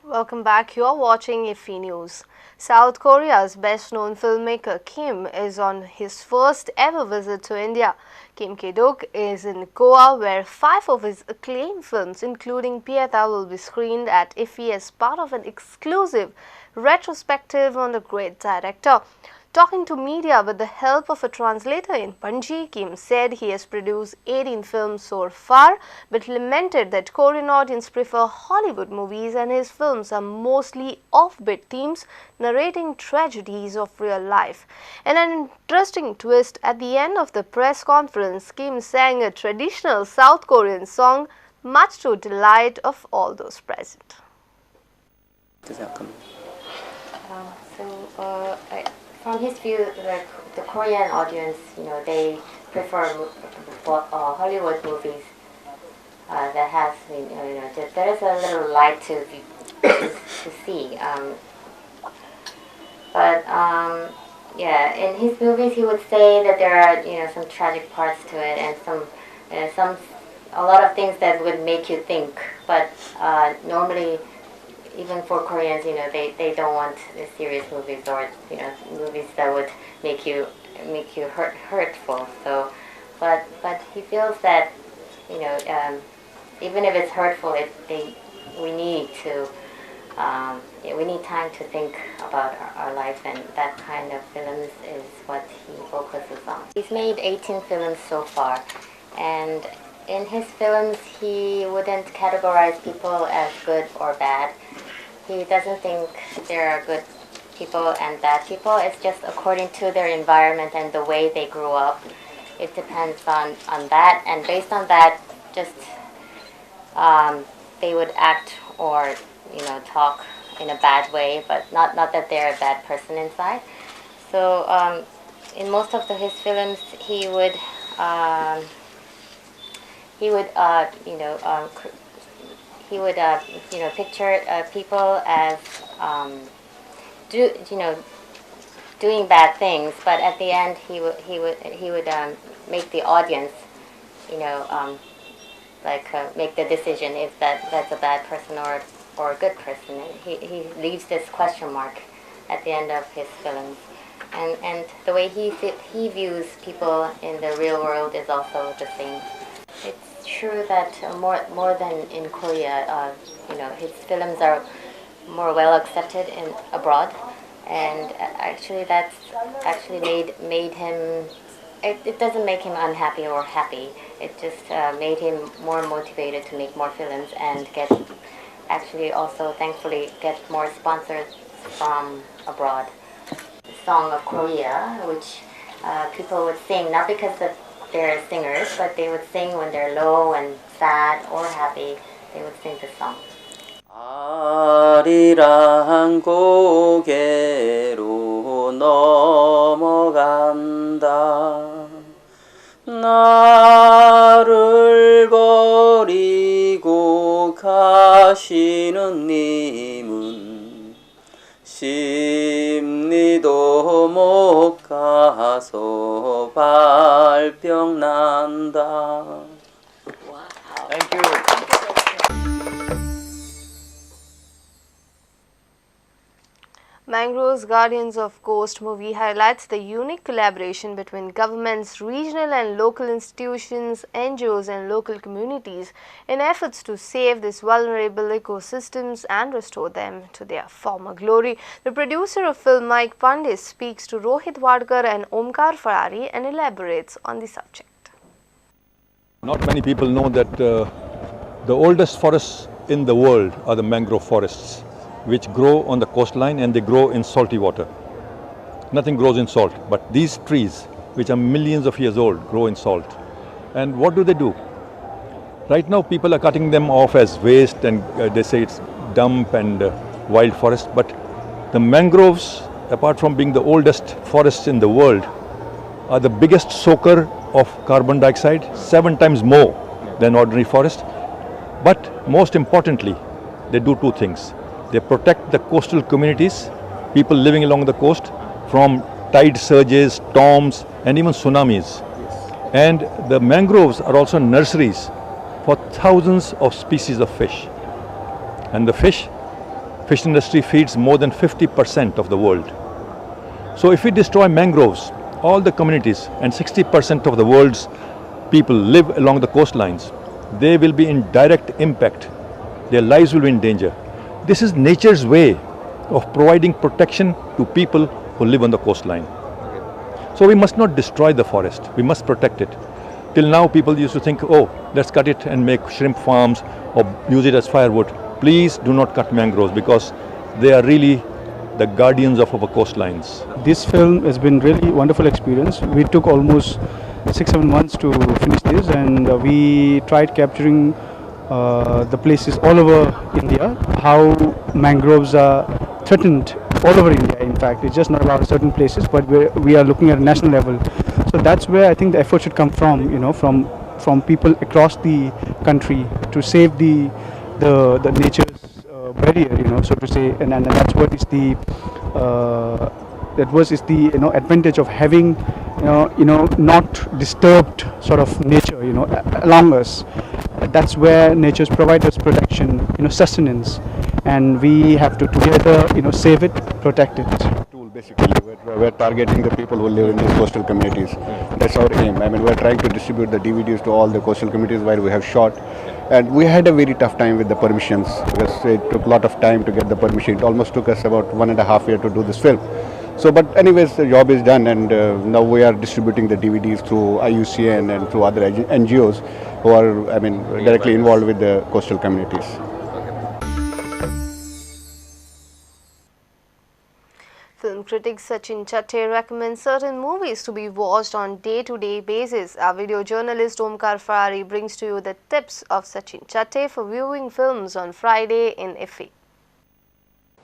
Welcome back. You're watching IFFI News. South Korea's best-known filmmaker Kim is on his first ever visit to India. Kim Ki-duk is in Goa, where 5 of his acclaimed films, including Pieta, will be screened at IFFI as part of an exclusive retrospective on the great director. Talking to media with the help of a translator in Panji, Kim said he has produced 18 films so far, but lamented that Korean audience prefer Hollywood movies and his films are mostly offbeat themes narrating tragedies of real life. In an interesting twist, at the end of the press conference, Kim sang a traditional South Korean song, much to delight of all those present. From his view, like the Korean audience, they prefer Hollywood movies that has, there is a little light to see. Yeah, in his movies, he would say that there are, some tragic parts to it and a lot of things that would make you think. But normally, even for Koreans, they don't want serious movies or movies that would make you hurtful. So, but he feels that even if it's hurtful, we need time to think about our life, and that kind of films is what he focuses on. He's made 18 films so far, and in his films, he wouldn't categorize people as good or bad. He doesn't think there are good people and bad people. It's just according to their environment and the way they grew up. It depends on that, and based on that, just they would act or talk in a bad way, but not that they're a bad person inside. So in most of his films, he would picture people as doing bad things, but at the end he would make the audience make the decision if that's a bad person or a good person. He leaves this question mark at the end of his films, and the way he views people in the real world is also the same. It's true that more than in Korea, his films are more well accepted abroad, and actually that's made him. It doesn't make him unhappy or happy. It just made him more motivated to make more films and also thankfully get more sponsors from abroad. The Song of Korea, which people would sing not because they're singers, but they would sing when they're low and sad or happy. They would sing this song. 아리랑 고개로 넘어간다. 나를 버리고 가시는 님은 심리도 못 가서 발병 난다. Thank you. Mangrove's Guardians of Coast movie highlights the unique collaboration between governments, regional and local institutions, NGOs and local communities in efforts to save these vulnerable ecosystems and restore them to their former glory. The producer of film, Mike Pandey, speaks to Rohit Wadkar and Omkar Farari and elaborates on the subject. Not many people know that the oldest forests in the world are the mangrove forests, which grow on the coastline and they grow in salty water. Nothing grows in salt, but these trees, which are millions of years old, grow in salt. And what do? Right now people are cutting them off as waste, and they say it's dump and wild forest, but the mangroves, apart from being the oldest forests in the world, are the biggest soaker of carbon dioxide, 7 times more than ordinary forest. But most importantly, they do 2 things. They protect the coastal communities, people living along the coast, from tide surges, storms, and even tsunamis. Yes. And the mangroves are also nurseries for thousands of species of fish. And the fish Fish industry feeds more than 50% of the world. So if we destroy mangroves, all the communities and 60% of the world's people live along the coastlines, they will be in direct impact. Their lives will be in danger. This is nature's way of providing protection to people who live on the coastline. So we must not destroy the forest, we must protect it. Till now people used to think, oh, let's cut it and make shrimp farms or use it as firewood. Please do not cut mangroves because they are really the guardians of our coastlines. This film has been really wonderful experience. We took almost 6-7 months to finish this, and we tried capturing the places all over India, how mangroves are threatened all over India. In fact, it's just not about certain places, but we are looking at a national level. So that's where I think the effort should come from, from people across the country to save the nature's barrier, so to say, and that's what is the advantage of having not disturbed sort of nature along us. That's where nature's provides us protection, sustenance, and we have to together save it, protect it. Basically, we're targeting the people who live in these coastal communities. That's our aim. I mean, we're trying to distribute the DVDs to all the coastal communities while we have shot. And we had a very tough time with the permissions because it took a lot of time to get the permission. It almost took us about 1.5 years to do this film. So, but anyways, the job is done, and now we are distributing the DVDs through IUCN and through other NGOs who are, directly involved with the coastal communities. Film critic Sachin Chatte recommends certain movies to be watched on day-to-day basis. Our video journalist Omkar Farari brings to you the tips of Sachin Chatte for viewing films on Friday in IFFI.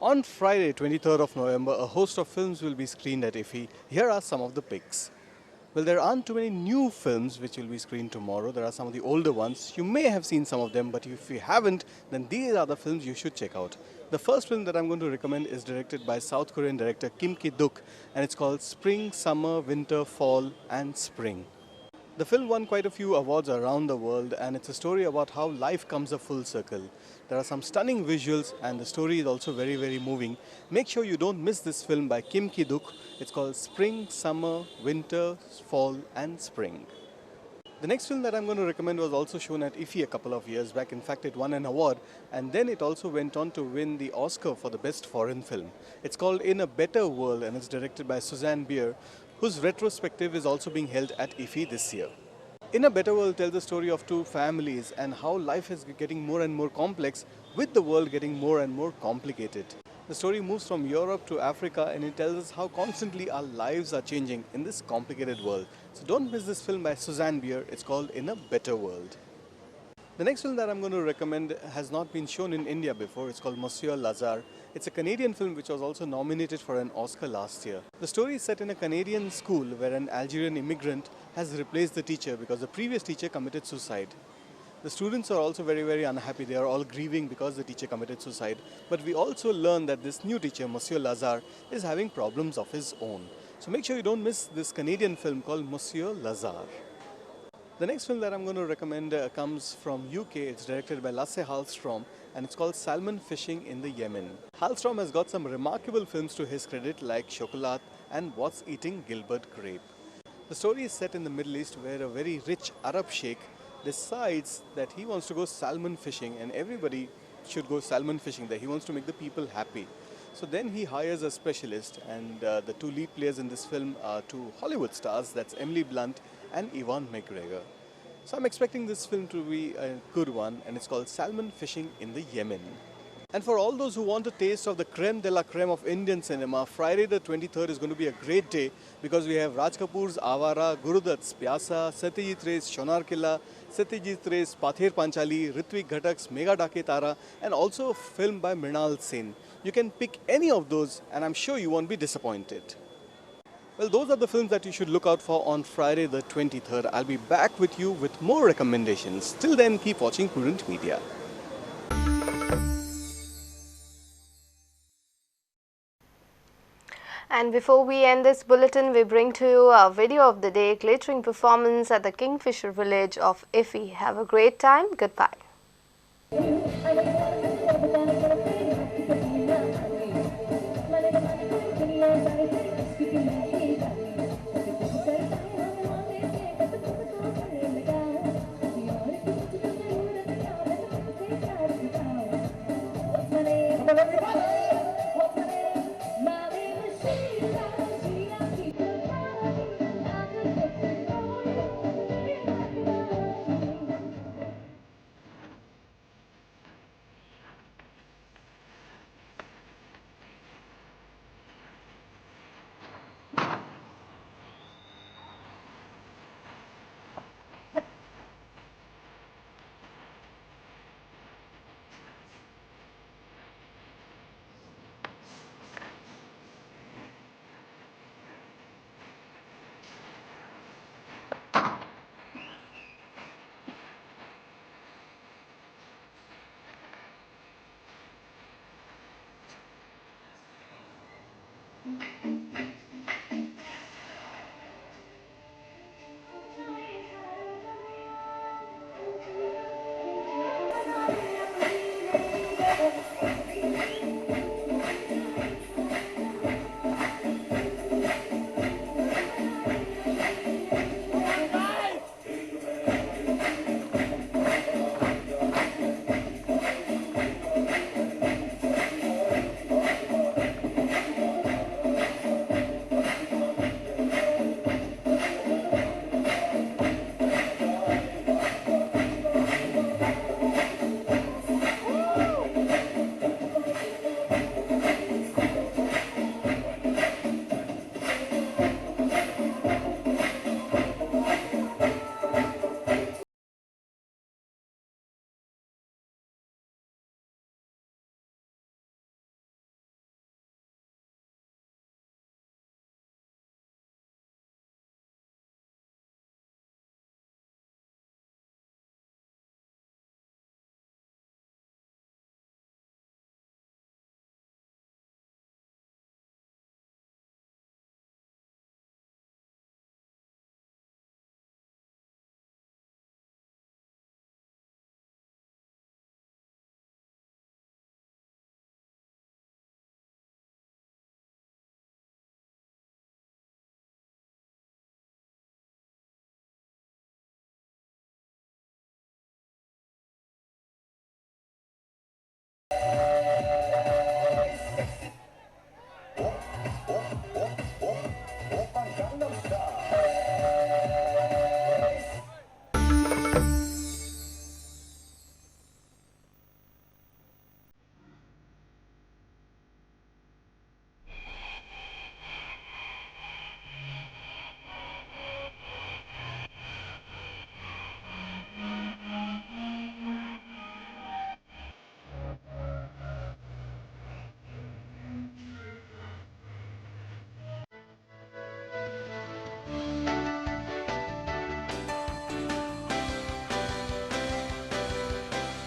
On Friday, 23rd of November, a host of films will be screened at IFFI. Here are some of the picks. Well, there aren't too many new films which will be screened tomorrow. There are some of the older ones. You may have seen some of them, but if you haven't, then these are the films you should check out. The first film that I'm going to recommend is directed by South Korean director Kim Ki-duk, and it's called Spring, Summer, Winter, Fall and Spring. The film won quite a few awards around the world, and it's a story about how life comes a full circle. There are some stunning visuals, and the story is also very, very moving. Make sure you don't miss this film by Kim Ki-duk. It's called Spring, Summer, Winter, Fall and Spring. The next film that I'm going to recommend was also shown at IFFI a couple of years back. In fact, it won an award, and then it also went on to win the Oscar for the best foreign film. It's called In a Better World, and it's directed by Suzanne Bier, whose retrospective is also being held at IFFI this year. In a Better World tells the story of two families and how life is getting more and more complex with the world getting more and more complicated. The story moves from Europe to Africa, and it tells us how constantly our lives are changing in this complicated world. So don't miss this film by Suzanne Bier. It's called In a Better World. The next film that I'm going to recommend has not been shown in India before. It's called Monsieur Lazare. It's a Canadian film which was also nominated for an Oscar last year. The story is set in a Canadian school where an Algerian immigrant has replaced the teacher because the previous teacher committed suicide. The students are also very, very unhappy. They are all grieving because the teacher committed suicide. But we also learn that this new teacher, Monsieur Lazare, is having problems of his own. So make sure you don't miss this Canadian film called Monsieur Lazare. The next film that I'm going to recommend comes from UK. It's directed by Lasse Hallström, and it's called Salmon Fishing in the Yemen. Hallström has got some remarkable films to his credit like Chocolat and What's Eating Gilbert Grape. The story is set in the Middle East where a very rich Arab sheikh decides that he wants to go salmon fishing, and everybody should go salmon fishing there. He wants to make the people happy. So then he hires a specialist, and the two lead players in this film are two Hollywood stars, that's Emily Blunt and Ewan McGregor. So I'm expecting this film to be a good one, and it's called Salmon Fishing in the Yemen. And for all those who want a taste of the creme de la creme of Indian cinema, Friday the 23rd is going to be a great day because we have Raj Kapoor's Avara, Gurudutt's Pyasa, Satyajit Ray's Shonar Killa, Satyajit Ray's Pather Panchali, Ritvik Ghatak's Mega Dake Tara, and also a film by Mrinal Sen. You can pick any of those, and I'm sure you won't be disappointed. Well, those are the films that you should look out for on Friday the 23rd. I'll be back with you with more recommendations. Till then, keep watching Prudent Media. And before we end this bulletin, we bring to you a video of the day glittering performance at the Kingfisher village of IFFI. Have a great time. Goodbye. you.